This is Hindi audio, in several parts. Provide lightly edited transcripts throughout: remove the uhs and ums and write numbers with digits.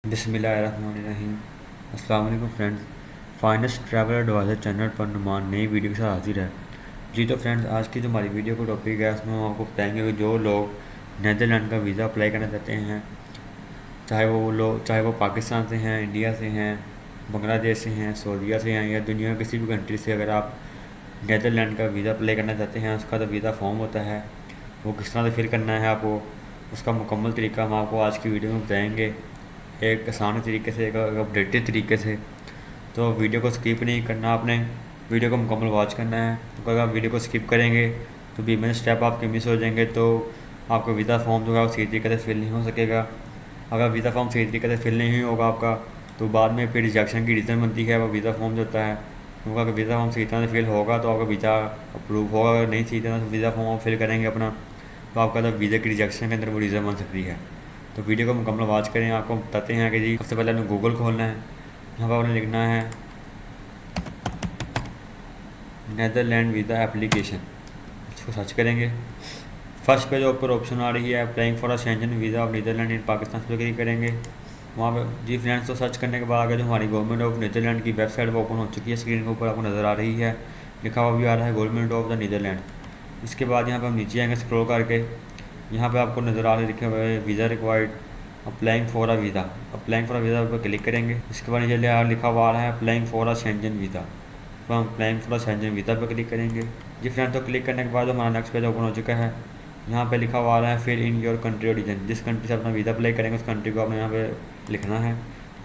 बिस्मिल्लाहिर्रहमानिर्रहीम। अस्सलाम वालेकुम friends. Finest travel advisor channel पर नुमान नई वीडियो के साथ हाजिर है। जी तो फ्रेंड्स, आज की जो हमारी वीडियो का टॉपिक है उसमें हम आपको बताएंगे कि जो लोग नीदरलैंड का वीज़ा अप्लाई करना चाहते हैं, चाहे वो पाकिस्तान से हैं, इंडिया से हैं, बांग्लादेश से हैं, सऊदीया से हैं या दुनिया में किसी भी कंट्री से, अगर आप नीदरलैंड का वीज़ा अप्लाई करना चाहते हैं, उसका जो वीज़ा फॉर्म होता है वो किस तरह से फिल करना है आपको, उसका मुकम्मल तरीका हम आपको आज की वीडियो में बताएंगे, एक आसान तरीके से, एक अपडेटेड तरीके से। तो वीडियो को स्किप नहीं करना, आपने वीडियो को मुकम्मल वॉच करना है। तो अगर आप वीडियो को स्किप करेंगे तो बीच स्टेप आपके मिस हो जाएंगे, तो आपका वीज़ा फॉर्म जो है वो सही तरीके से फिल नहीं हो सकेगा। अगर वीज़ा फॉर्म सही तरीके से फिल नहीं होगा आपका, तो बाद में फिर रिजेक्शन की रीज़न बनती है वो वीज़ा फॉर्म जो होता है। क्योंकि अगर वीज़ा फॉर्म सही तरह से फिल होगा तो आपका वीज़ा अप्रूव होगा, अगर नहीं सही तरह से वीज़ा फॉर्म आप फिल करेंगे अपना, तो आपका तो वीज़ा की रिजेक्शन के अंदर वो रीज़न बन सकती है। तो वीडियो को मुकम्मल वॉच करें। आपको बताते हैं कि जी सबसे पहले आपने गूगल खोलना है। यहाँ पर आपने लिखना है नेदरलैंड वीज़ा एप्लीकेशन, इसको सर्च करेंगे। फर्स्ट पे जो ऊपर ऑप्शन आ रही है applying for a Schengen visa of Netherland in Pakistan, पर क्लिक करेंगे। वहाँ पर जी फ्रेंड्स, तो सर्च करने के बाद आगे जो हमारी गवर्नमेंट ऑफ नीदरलैंड की वेबसाइट वो ओपन हो चुकी है। स्क्रीन के ऊपर आपको नज़र आ रही है, लिखा हुआ भी आ रहा है गवर्नमेंट ऑफ द नीदरलैंड। इसके बाद यहाँ पर हम नीचे आएंगे स्क्रॉल करके, यहाँ पे आपको नज़र आ रहे लिखे हुए visa required applying for a visa. Applying for a visa पर क्लिक करेंगे। इसके बाद नीचे लिखा हुआ आ रहा है applying for a Schengen visa, तो हम applying for a Schengen visa पर क्लिक करेंगे। जी फ्रेंड, तो क्लिक करने के बाद हमारा नेक्स्ट पेज ओपन हो चुका है। यहाँ पे लिखा हुआ आ रहा है फिर इन योर कंट्री ओरिजिन, जिस कंट्री से अपना वीज़ा अप्लाई करेंगे उस कंट्री को आपने यहाँ पे लिखना है।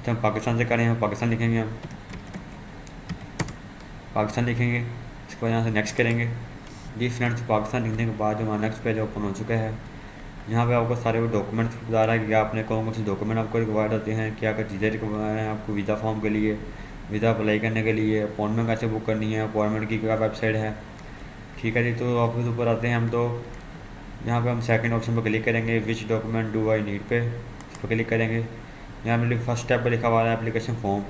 तो हम पाकिस्तान से करें, हम पाकिस्तान लिखेंगे, हम पाकिस्तान लिखेंगे। इसके बाद यहाँ से नेक्स्ट करेंगे। जी फ्रेंड्स, पाकिस्तान लिखने के बाद जो हमारा नेक्स्ट पेज ओपन हो चुका है। यहाँ पे आपको सारे वो डॉक्यूमेंट्स बता रहा है कि आपने कौन कौन से डॉक्यूमेंट आपको रिक्वायर्ड होते हैं, क्या क्या चीज़ें रिक्वायर्ड हैं आपको वीज़ा फॉर्म के लिए, वीज़ा अप्लाई करने के लिए, अपॉइंटमेंट कैसे बुक करनी है, अपॉइंटमेंट की क्या वेबसाइट है। ठीक है जी, तो ऑफिस ऊपर आते हैं हम। तो यहाँ पे हम सेकंड ऑप्शन पर क्लिक करेंगे, विच डॉक्यूमेंट डू आई नीड पे, इस पर क्लिक करेंगे। यहाँ पे फर्स्ट स्टेप पर लिखा हुआ है एप्लीकेशन फॉर्म।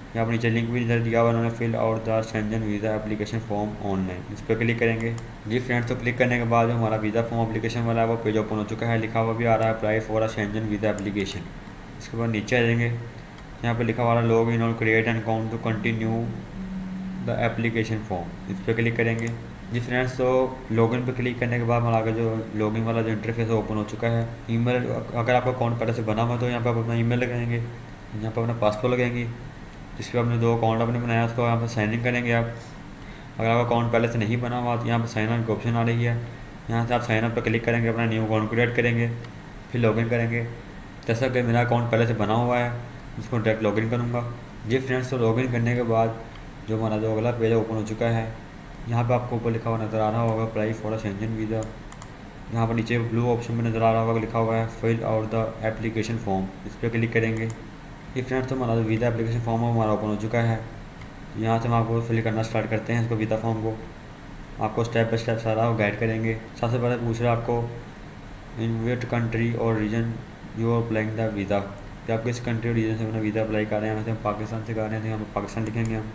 यहाँ पर नीचे लिंक भी इधर दिया हुआ, उन्होंने fill out the Schengen visa application form online, इस पर क्लिक करेंगे। जी फ्रेंड्स, तो क्लिक करने के बाद जो हमारा वीज़ा फॉर्म एप्लीकेशन वाला है वो पेज ओपन हो चुका है। लिखा हुआ भी आ रहा है apply for a Schengen visa application. इसके बाद नीचे आ जाएंगे, यहाँ पर लिखा हुआ है लॉग इन और create an account to continue the application form, इस पर क्लिक करेंगे। जी फ्रेंड्स, तो लॉगिन पर क्लिक करने के बाद हमारा आगे जो लॉगिन वाला जो इंटरफेस ओपन हो चुका है। ईमेल, अगर आपका अकाउंट पहले से बना हुआ तो यहाँ पर आप अपना ईमेल लगाएंगे, यहाँ पर अपना पासवर्ड लगाएंगे, जिस पर आपने दो अकाउंट आपने बनाया उसको यहाँ पर साइन इन करेंगे आप। अगर आपका अकाउंट पहले से नहीं बना हुआ तो यहाँ पर साइन अप की ऑप्शन आ रही है, यहाँ से आप साइन अप पर क्लिक करेंगे, अपना न्यू अकाउंट क्रिएट करेंगे, फिर लॉगिन करेंगे। जैसा कि मेरा अकाउंट पहले से बना हुआ है, उसको डायरेक्ट लॉगिन करूँगा। जी फ्रेंड्स, तो लॉगिन करने के बाद जो हमारा जो अगला पेज ओपन हो चुका है, यहाँ पे आपको ऊपर लिखा हुआ नज़र आ रहा होगा apply for a Schengen visa. यहाँ पर नीचे ब्लू ऑप्शन में नज़र आ रहा होगा, लिखा हुआ है fill out the application form, इस पर क्लिक करेंगे। ये फ्रेंड्स, तो हमारा वीज़ा एप्लीकेशन फॉर्म हमारा ओपन हो चुका है। यहाँ से हम आपको फिल करना स्टार्ट करते हैं इसको, वीज़ा फॉर्म को। आपको स्टेप बाय स्टेप सारा वो गाइड करेंगे। सबसे पहले पूछ रहा है आपको इन विच कंट्री और region you are applying the visa, कि आप किस कंट्री और रीजन से अपना वीज़ा अप्लाई कर रहे हैं। वैसे हम पाकिस्तान से कर रहे हैं तो यहाँ पर पाकिस्तान लिखेंगे हम।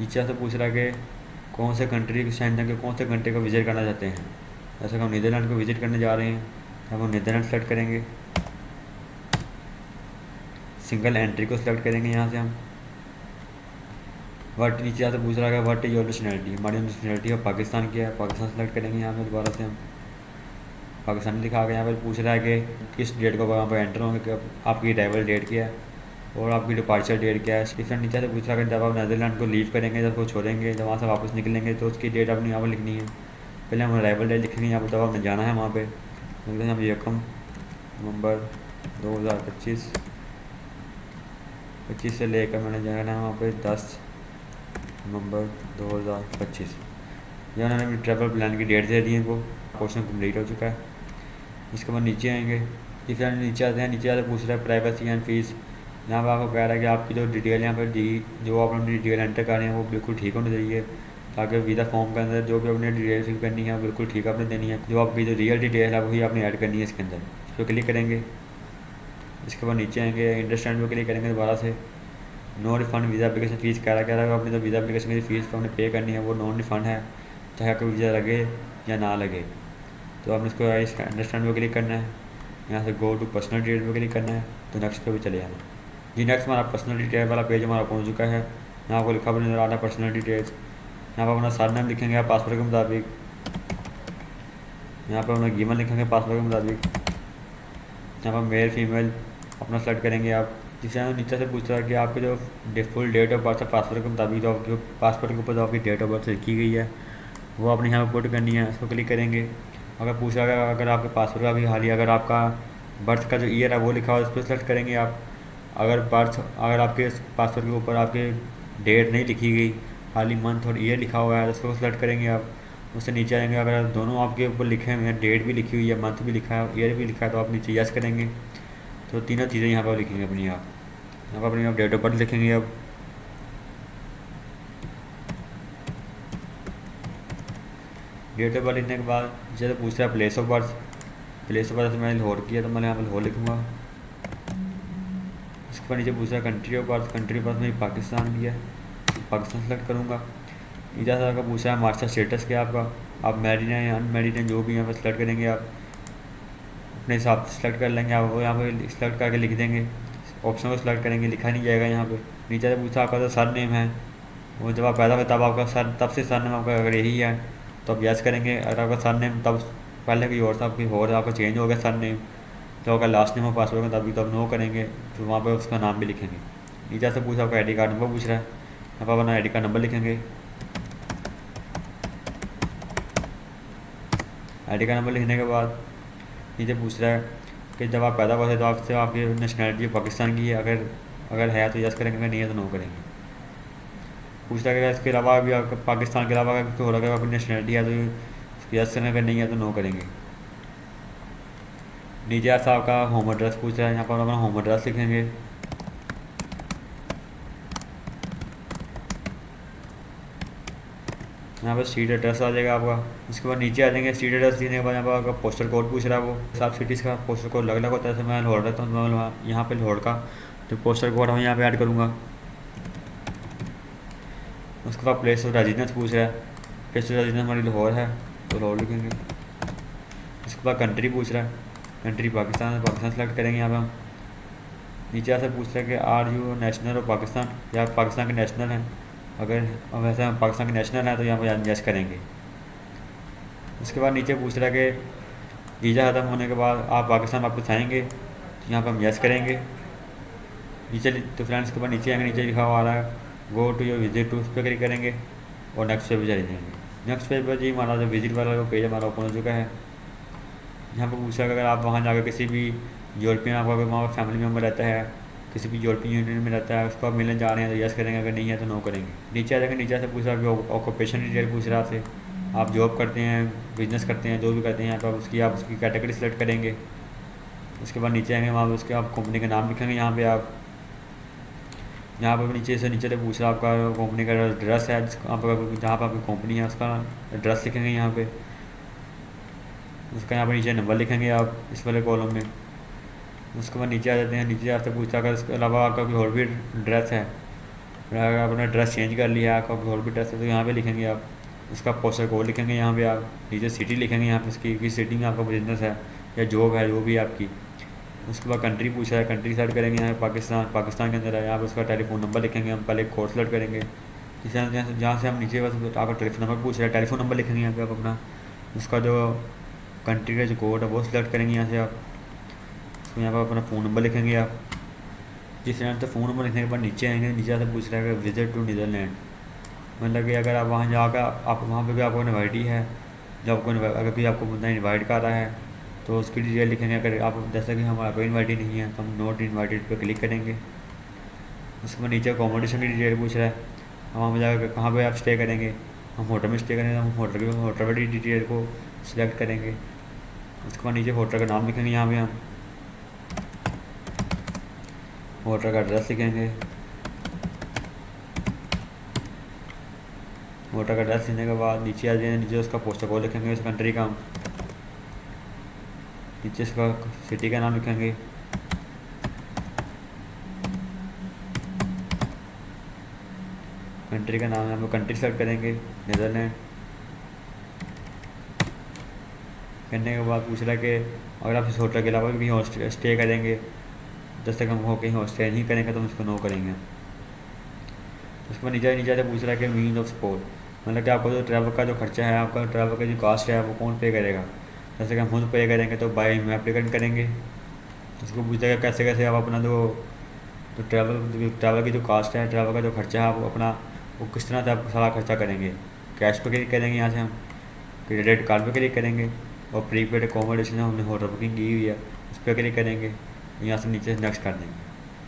नीचे से पूछ रहा है कि कौन से कंट्री शेंजन के कौन से कंट्री को विज़िट करना चाहते हैं। जैसे कि हम नीदरलैंड को विज़िट करने जा रहे हैं, तो हम नीदरलैंड सेलेक्ट करेंगे, सिंगल एंट्री को सिलेक्ट करेंगे। यहाँ से हम वट, नीचे से पूछ रहा है वट योर नेशनैलिटी, हमारी नेशनैलिटी ऑफ पाकिस्तान की है, पाकिस्तान सेलेक्ट करेंगे। यहाँ पे दोबारा से हम पाकिस्तान लिखा के यहाँ पर पूछ रहा है कि किस डेट को वहाँ पर एंटर होंगे, कि आपकी अराइवल डेट क्या है और आपकी डिपार्चर डेट क्या है। डिफरेंट नीचे से पूछ रहा है कि जब आप नीदरलैंड को लीव करेंगे, जब वो छोड़ेंगे, जब वहाँ से वापस निकलेंगे, तो उसकी डेट अपनी यहाँ पर लिखनी है। पहले हम अराइवल डेट लिखेंगे, यहाँ पर जब आपने जाना है वहाँ पर, मतलब हम 1 नवंबर 2025 से लेकर मैंने जाना है वहाँ पर 10 नवंबर 2025। यहाँ उन्होंने अपनी ट्रैवल प्लान की डेट दे दी है, वो पोर्शन कम्प्लीट हो चुका है। इसके बाद नीचे आएंगे, इस नीचे आते हैं। नीचे आते पूछ रहा है प्राइवेसी एंड फीस। यहाँ पर आपको कह रहा है कि आपकी जो डिटेल यहाँ पर दी, जो आप अपनी डिटेल एंटर कर रहे हैं वो बिल्कुल ठीक होनी चाहिए, ताकि वीज़ा फॉर्म के अंदर जो भी अपनी डिटेल फिल करनी है वो बिल्कुल ठीक आपने देनी है। जो आपकी जो रियल डिटेल है वही आपने ऐड करनी है इसके अंदर। इस पर क्लिक करेंगे। इसके बाद नीचे आएंगे, अंडरस्टैंड पर क्लिक करेंगे दोबारा से। No refund visa application fees कह रहा है, आपने जो वीज़ा एप्लीकेशन की फ़ीस आपने पे करनी है वो नॉन रिफंड है, चाहे आपको वीज़ा लगे या ना लगे। तो आपने इसको अंडरस्टैंड पर क्लिक करना है। यहाँ से गो टू पर्सनल डिटेल पे क्लिक करना है, तो नेक्स्ट पे भी चले जाना। जी नेक्स्ट हमारा पर्सनल डिटेल वाला पेज हमारा पहुँच चुका है। यहाँ आपको लिखा हुआ नज़र आ रहा है पर्सनल डिटेल्स। यहाँ पर अपना सरनेम लिखेंगे आप पासवर्ड के मुताबिक। यहाँ पर अपना ईमेल लिखेंगे पासवर्ड के मुताबिक। यहाँ पर मेल फीमेल अपना सेलेक्ट करेंगे आप। जिससे नीचे से पूछता है कि आपके जो फुल डेट ऑफ बर्थ है पासवर्ड के मुताबिक, जो आपके पासवर्ड के ऊपर जो आपकी डेट ऑफ बर्थ लिखी गई है वो आपने यहाँ पर पुट करनी है। उसको क्लिक करेंगे। अगर पूछा गया अगर आपके पासवर्ड का भी हालिया अगर आपका बर्थ का जो ईयर है वो लिखा हुआ है उस पर सेलेक्ट करेंगे आप। अगर आपके पासवर्ड के ऊपर आपके डेट नहीं लिखी गई, खाली मंथ और ईयर लिखा हुआ है, तो उसको सेलेक्ट करेंगे आप। उससे नीचे आएंगे, अगर दोनों आपके ऊपर लिखे हुए हैं, डेट भी लिखी हुई है, मंथ भी लिखा है, ईयर भी लिखा है, तो आप नीचे यस करेंगे। तो तीनों चीज़ें यहाँ पर लिखेंगे अपनी आप। यहाँ पर अपनी आप डेट ऑफ बर्थ लिखेंगे अब। डेट ऑफ बर्थ लिखने के बाद जैसे पूछ रहा है place of birth. Place of birth मैंने लाहौर किया तो मैं यहाँ पर लाहौर लिखूँगा। उसके बाद नीचे पूछ रहा है country of birth. Country of birth मेरी पाकिस्तान की है, पाकिस्तान सेलेक्ट करूँगा। नीचे से अगर पूछा है मास्टर स्टेटस क्या आपका, आप मैरिड हैं या अनमैरिड हैं, जो भी यहाँ पर सेलेक्ट करेंगे आप। अपने हिसाब से सेलेक्ट कर लेंगे आप, वो यहाँ पर सेलेक्ट करके लिख देंगे। ऑप्शन को सेलेक्ट करेंगे, लिखा नहीं जाएगा यहाँ पे। नीचे से पूछा आपका जो सर नेम है, वो जब आप पैदा हुए तब आपका सर तब से सर नेम आपका अगर यही है तो आप यस करेंगे। अगर आपका सर नेम तब पहले कोई और था, कोई और आपका चेंज हो गया सर नेम, तो आपका लास्ट नेम और पासवर्ड में तभी तो आप नो करेंगे, तो वहाँ पर उसका नाम भी लिखेंगे। नीचे से पूछा आपका आई डी कार्ड नंबर पूछ रहा है, यहाँ पर अपना आई डी कार्ड नंबर लिखेंगे। आई डी कार्ड नंबर लिखने के बाद नीचे पूछ रहा है कि जब आप पैदा हुए थे तो आपसे आपकी नेशनलिटी पाकिस्तान की है, अगर है तो यस करेंगे, अगर नहीं है तो नो करेंगे। पूछ रहा है इसके अलावा भी पाकिस्तान के अलावा अगर हो रहा है आपकी नेशनलिटी है तो यस करेंगे, अगर नहीं है तो नो करेंगे। नीचे ऐसा आपका होम एड्रेस पूछ रहा है, यहाँ पर अपना होम एड्रेस लिखेंगे। यहाँ पर स्ट्रीट एड्रेस आ जाएगा आपका। उसके बाद नीचे आ जाएंगे, स्ट्रीट एड्रेस देने के बाद यहाँ पर आपका पोस्टल कोड पूछ रहा है। वो सब सिटीज़ का पोस्टल कोड अलग अलग होता है। जैसे मैं लाहौर रहता हूँ, मैं यहाँ पे लाहौर का जो पोस्टल कोड है यहाँ पे ऐड करूँगा। उसके बाद प्लेस ऑफ रेजिडेंस पूछ रहा है, प्लेस ऑफ रेजिडेंस हमारी लाहौर है तो लाहौर लिखेंगे। उसके बाद कंट्री पूछ रहा है, कंट्री पाकिस्तान, पाकिस्तान सेलेक्ट करेंगे यहाँ पर हम। नीचे ऐसे पूछ रहा है कि are you national of Pakistan, या पाकिस्तान के नेशनल हैं। अगर वैसे हम पाकिस्तान के नेशनल हैं तो यहाँ पर यस करेंगे। उसके बाद नीचे पूछ रहा है कि वीज़ा ख़त्म होने के बाद आप पाकिस्तान वापस आएंगे, तो यहाँ पर हम यस करेंगे। नीचे तो फ्रेंड्स के बाद नीचे आएंगे, नीचे लिखा हुआ आ रहा है go to your visit to, उस पर क्लिक करेंगे और नेक्स्ट पे भी चले जाएंगे। नेक्स्ट पेज पर जी हमारा जो विजिट वाला जो पेज हमारा ओपन हो चुका है। यहाँ पर पूछा अगर आप वहाँ जाकर किसी भी यूरोपियन आपका अगर वहाँ फैमिली मेम्बर रहता है, किसी भी यूरोपियन यूनियन में रहता है, उसको आप मिलने जा रहे हैं तो यस करेंगे, अगर नहीं है तो नो करेंगे। नीचे आ जाएंगे, नीचे से पूछ रहा है ऑक्यूपेशन डिटेल पूछ रहा आपसे, आप जॉब करते हैं, बिजनेस करते हैं, जो भी करते हैं यहाँ पर आप उसकी कैटेगरी सेलेक्ट करेंगे। उसके बाद नीचे आएंगे, वहाँ पर उसके आप कंपनी का नाम लिखेंगे। यहाँ पर आप यहाँ पर नीचे से नीचे तक पूछ रहा है आपका कंपनी का एड्रेस है, आपका जहाँ पर आपकी कंपनी है उसका एड्रेस लिखेंगे यहाँ पे। उसका यहाँ पर नीचे नंबर लिखेंगे आप इस वाले कॉलम में। उसके बाद नीचे आ जाते हैं, नीचे आपसे पूछा अगर इसके अलावा आपका कोई और भी एड्रेस है, अगर आपने एड्रेस चेंज कर लिया है, आपका कोई और भी एड्रेस है तो यहाँ पे लिखेंगे आप। उसका पोस्टल कोड लिखेंगे यहाँ पे आप। नीचे सिटी लिखेंगे यहाँ पे उसकी किस सिटी में आपका बिजनेस है या जॉब है, जो भी आपकी। उसके बाद कंट्री पूछा है, कंट्री सेलेक्ट करेंगे यहाँ पे पाकिस्तान, पाकिस्तान के अंदर है, यहाँ पर उसका टेलीफोन नंबर लिखेंगे हम। पहले कोड सेलेक्ट करेंगे, जहाँ से हम नीचे बस आपका टेलीफोन नंबर पूछ रहा है, टेलीफोन नंबर लिखेंगे यहाँ पे आप अपना। उसका जो कंट्री का जो कोड है वो सिलेक्ट करेंगे यहाँ से आप। उसको यहाँ पर अपना फ़ोन नंबर लिखेंगे आप। जिस तरह से फ़ोन नंबर लिखने के बाद नीचे आएंगे, नीचे से पूछ रहा है विजिट टू नीदरलैंड, मतलब कि अगर आप वहाँ जाकर आप वहाँ पे भी आपको इन्वाइटी है, जब आपको अगर कोई आपको बंदा इन्वाइट कर रहा है तो उसकी डिटेल लिखेंगे। अगर आप जैसा कि हमारा कोई इन्वाइटी नहीं है तो हम नॉट इन्वाइटेड पे क्लिक करेंगे। उसके बाद नीचे अकोमोडेशन की डिटेल पूछ रहा है, हम वहाँ पर जाकर कहाँ पे आप स्टे करेंगे, हम होटल में स्टे करेंगे, हम होटल वाली डिटेल को सिलेक्ट करेंगे। उसके बाद नीचे होटल का नाम लिखेंगे, यहाँ पर हम होटल का एड्रेस लिखेंगे। होटल का एड्रेस लिखने के बाद नीचे आ जाएंगे, नीचे उसका पोस्टल कोड लिखेंगे, उस कंट्री का। नीचे इसका सिटी का नाम लिखेंगे। कंट्री का नाम है, हम लोग कंट्री सेलेक्ट करेंगे नीदरलैंड। करने के बाद पूछ रहा है कि अगर आप इस होटल के अलावा भी कहीं और स्टे करेंगे, जब तक हम हो कहीं और स्टे नहीं करेंगे तो हम इसको नो करेंगे। उसके बाद नीचे नीचे से पूछ रहा है कि मीन ऑफ सपोर्ट, मतलब कि आपको जो ट्रैवल का जो खर्चा है, आपका ट्रैवल का जो कॉस्ट है वो कौन पे करेगा। जैसे कि हम खुद पे करेंगे तो बाई में एप्लीकेंट करेंगे। उसको पूछेगा कैसे कैसे आप अपना जो ट्रैवल की जो कॉस्ट है, ट्रैवल का जो खर्चा है, आप अपना वो किस तरह से आप सारा खर्चा करेंगे। कैश पे क्लिक करेंगे यहाँ से हम, क्रेडिट कार्ड पे क्लिक करेंगे, और प्रीपेड अकोमोडेशन हमने होटल बुकिंग की हुई है उस पर क्लिक करेंगे। यहाँ से नीचे नेक्स्ट कर देंगे।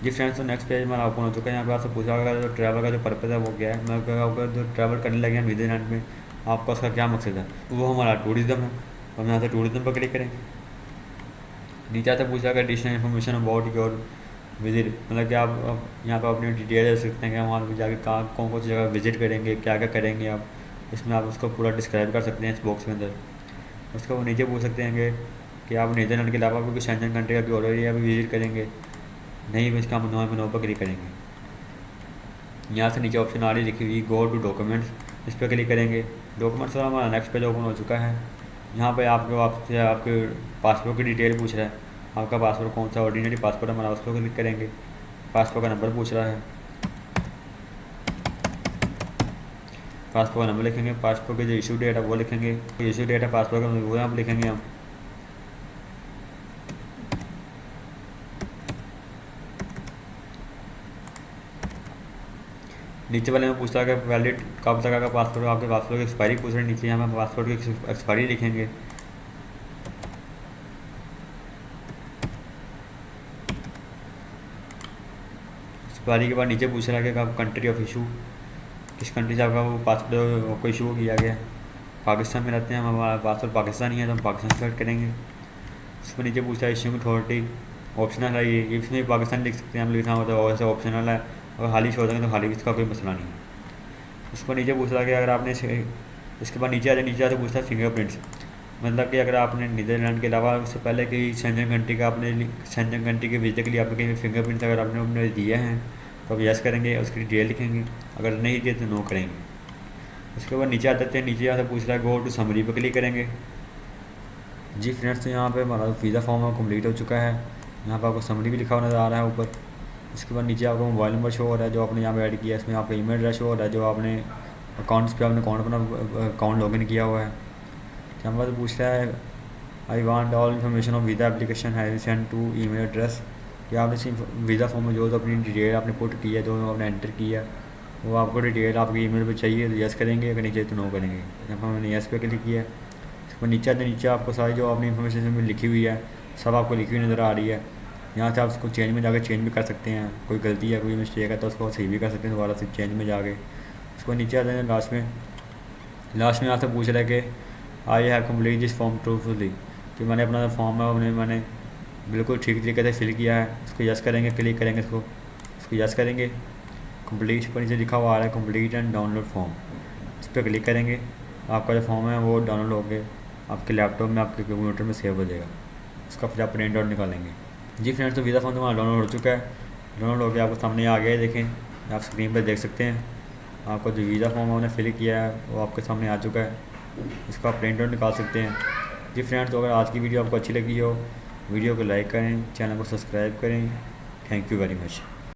जी फ्रेंड्स, तो नेक्स्ट पेज हमारा ओपन हो चुका है। यहाँ पे आपसे पूछा होगा जो ट्रैवल का जो पर्पज़ है वो क्या है। मैं आपका जो ट्रैवल करने लगे हैं न्यूजीलैंड में, आपका उसका क्या मकसद है, वो हमारा टूरिज़्म है। तो हम यहाँ से टूरिज़्म पर क्लिक करेंगे। नीचे से पूछा additional information about your visit, मतलब कि आप यहाँ पर अपनी डिटेल दे सकते हैं कि वहाँ पर जाके कहाँ कौन कौन सी जगह विजिट करेंगे, क्या क्या करेंगे आप, इसमें आप उसको पूरा डिस्क्राइब कर सकते हैं इस बॉक्स के अंदर। उसको नीचे पूछ सकते हैं कि आप नीदरलैंड के अलावा भी शेंजन कंट्री का ऑलरेडी अभी विजिट करेंगे, नहीं भी इसका हम नो पर क्लिक करेंगे। यहाँ से नीचे ऑप्शन आ रही लिखी हुई गो टू डॉक्यूमेंट्स, इस पर क्लिक करेंगे। डॉक्यूमेंट्स का हमारा नेक्स्ट पेज ओपन हो चुका है। यहाँ पे आपसे आपके पासपोर्ट की डिटेल पूछ रहा है, आपका पासपोर्ट कौन सा ऑर्डिनरी पासपोर्ट है हमारा, उस पर क्लिक करेंगे। पासपोर्ट का नंबर पूछ रहा है, पासपोर्ट का नंबर लिखेंगे। पासपोर्ट की जो इशू डेट है वो लिखेंगे, इशू डेट है पासपोर्ट का वो यहाँ लिखेंगे हम। नीचे वाले में पूछ रहा है कि वैलिड कब तक का पासपोर्ट, आपके पासपोर्ट की एक्सपायरी पूछ रहे हैं। नीचे यहाँ पर पासपोर्ट की एक्सपायरी लिखेंगे। एक्सपायरी के बाद नीचे पूछ रहा है कि आप कंट्री ऑफ इशू, किस कंट्री से आपका वो पासपोर्ट को इशू किया गया। पाकिस्तान में रहते हैं हम, हमारा पासपोर्ट पाकिस्तानी है तो हम पाकिस्तान सेलेक्ट करेंगे। उसमें नीचे पूछा है इशूइंग अथॉरिटी, ऑप्शनल है ये, इसमें पाकिस्तान लिख सकते हैं हम, लिखना होता है वैसे ऑप्शनल है, और हाल ही छोड़ देंगे तो हाल ही इसका कोई मसला नहीं है। उसको नीचे पूछ रहा है कि अगर आपने इसके बाद नीचे आते पूछता है फिंगरप्रिंट्स, मतलब कि अगर आपने नीदरलैंड के अलावा उससे पहले कि शेंजन कंट्री का आपने शेंजन कंट्री के विजिट के लिए आपने कहीं फिंगरप्रिंट्स अगर आपने अपने दिए हैं तो आप यस करेंगे, उसकी डिटेल लिखेंगे। अगर नहीं दिए तो नो करेंगे। उसके बाद नीचे आते हैं, नीचे यहाँ से पूछ रहा है गो टू समरी पर क्लिक करेंगे। जी फ्रेंड्स, तो यहाँ पे हमारा वीज़ा फॉर्म कंप्लीट हो चुका है। यहाँ पर आपको समरी भी लिखा हुआ नज़र आ रहा है ऊपर। इसके बाद नीचे आपको मोबाइल नंबर शो हो रहा है जो आपने यहाँ पे ऐड किया है। इसमें आपका ईमेल एड्रेस शो हो रहा है जो आपने अकाउंट्स पे आपने अकाउंट लॉगिन किया हुआ है। यहाँ पर पूछ रहा है I want all information of visa application है सेंड टू ईमेल एड्रेस, कि आपने इस वीज़ा फॉर्म में जो अपनी डिटेल आपने पुट की है, जो आपने एंटर किया है, वो आपको डिटेल आपकी ईमेल पे चाहिए तो यस करेंगे, अगर नहीं चाहिए तो नो करेंगे। यहाँ पर मैंने यस पे क्लिक किया है। इसको नीचे आपको सारी जो आपने इन्फॉर्मेशन में लिखी हुई है सब आपको लिखी हुई नज़र आ रही है। यहाँ से आप उसको चेंज में जाकर चेंज भी कर सकते हैं, कोई गलती है कोई मिस्टेक है तो उसको सही भी कर सकते हैं दोबारा से चेंज में जाके। उसको नीचे आते हैं लास्ट में आपसे पूछ रहा है कि I have complete this form truthfully, कि मैंने अपना फॉर्म है मैंने बिल्कुल ठीक तरीके से फिल किया है। उसको यस करेंगे, क्लिक करेंगे इसको यस करेंगे। कंप्लीट पर नीचे लिखा हुआ आ रहा है कंप्लीट एंड डाउनलोड फॉर्म, इस पर क्लिक करेंगे। आपका जो फॉर्म है वो डाउनलोड होकर आपके लैपटॉप में आपके कंप्यूटर में सेव हो जाएगा। उसका फिर आप प्रिंट आउट निकालेंगे। जी फ्रेंड्स, तो वीज़ा फॉर्म हमारा डाउनलोड हो चुका है। डाउनलोड होकर आपको सामने आ गया, देखें आप स्क्रीन पर देख सकते हैं। आपका जो वीज़ा फॉर्म हमने फिल किया है वो आपके सामने आ चुका है। इसका आप प्रिंट आउट निकाल सकते हैं। जी फ्रेंड्स, तो अगर आज की वीडियो आपको अच्छी लगी हो, वीडियो को लाइक करें, चैनल को सब्सक्राइब करें। Thank you very much.